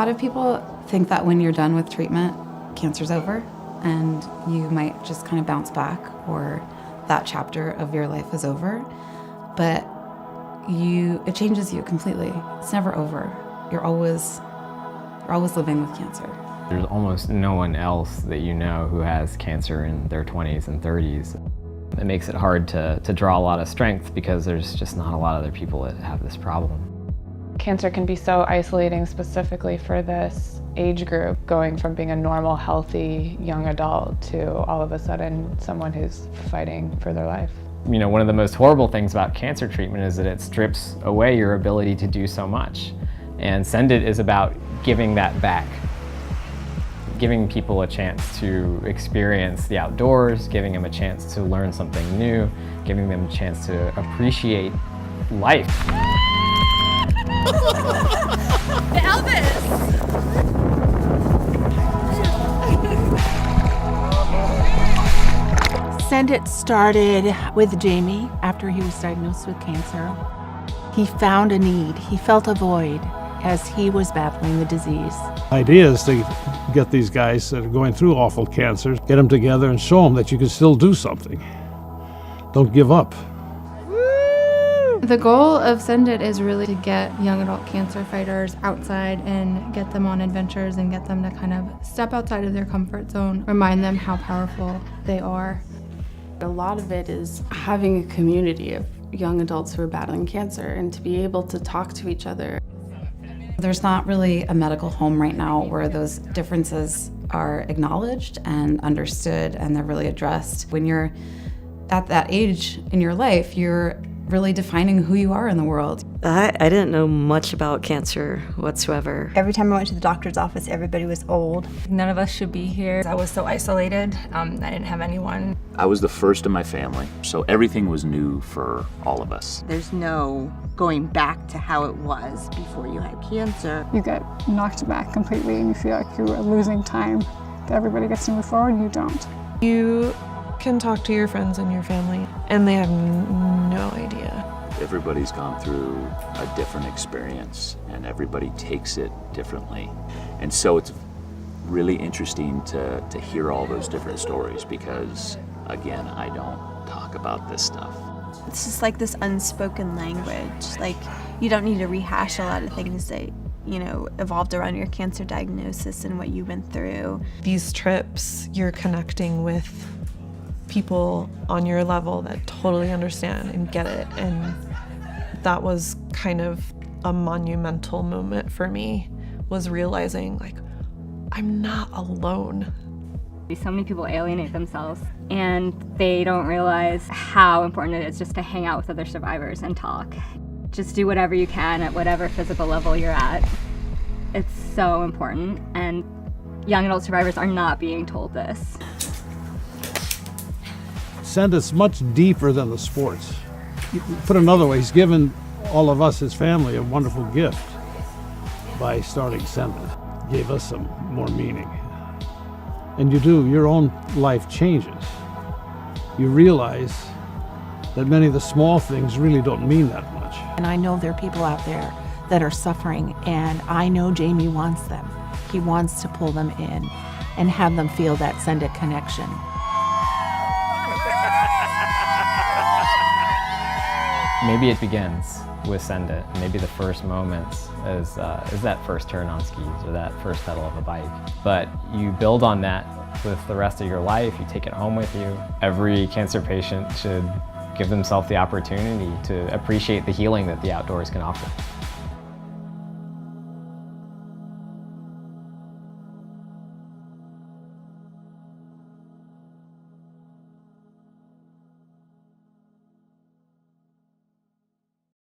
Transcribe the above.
lot of people think that when you're done with treatment, cancer's over and you might just kind of bounce back or that chapter of your life is over. But it changes you completely. It's never over. You're always living with cancer. There's almost no one else that you know who has cancer in their 20s and 30s. It makes it hard to draw a lot of strength because there's just not a lot of other people that have this problem. Cancer can be so isolating, specifically for this age group, going from being a normal, healthy young adult to all of a sudden someone who's fighting for their life. You know, one of the most horrible things about cancer treatment is that it strips away your ability to do so much. And Send It is about giving that back. Giving people a chance to experience the outdoors, giving them a chance to learn something new, giving them a chance to appreciate life. The Elvis! Send It started with Jamie after he was diagnosed with cancer. He found a need, he felt a void as he was battling the disease. The idea is to get these guys that are going through awful cancer, get them together and show them that you can still do something. Don't give up. The goal of Send It is really to get young adult cancer fighters outside and get them on adventures and get them to kind of step outside of their comfort zone, remind them how powerful they are. A lot of it is having a community of young adults who are battling cancer and to be able to talk to each other. There's not really a medical home right now where those differences are acknowledged and understood and they're really addressed. When you're at that age in your life, you're really defining who you are in the world. I didn't know much about cancer whatsoever. Every time I went to the doctor's office, everybody was old. None of us should be here. I was so isolated. I didn't have anyone. I was the first in my family, so everything was new for all of us. There's no going back to how it was before you had cancer. You get knocked back completely and you feel like you are losing time. Everybody gets to move forward and you don't. You can talk to your friends and your family and they have no idea. Everybody's gone through a different experience and everybody takes it differently. And so it's really interesting to hear all those different stories because, again, I don't talk about this stuff. It's just like this unspoken language. Like, you don't need to rehash a lot of things that, you know, evolved around your cancer diagnosis and what you went through. These trips, you're connecting with people on your level that totally understand and get it, and that was kind of a monumental moment for me, was realizing like I'm not alone. So many people alienate themselves and they don't realize how important it is just to hang out with other survivors and talk. Just do whatever you can at whatever physical level you're at. It's so important, and young adult survivors are not being told this. Send It's much deeper than the sports. Put another way, he's given all of us, his family, a wonderful gift by starting Send It. Gave us some more meaning. And your own life changes. You realize that many of the small things really don't mean that much. And I know there are people out there that are suffering, and I know Jamie wants them. He wants to pull them in and have them feel that Send It connection. Maybe it begins with Send It. Maybe the first moments is that first turn on skis or that first pedal of a bike. But you build on that with the rest of your life. You take it home with you. Every cancer patient should give themselves the opportunity to appreciate the healing that the outdoors can offer.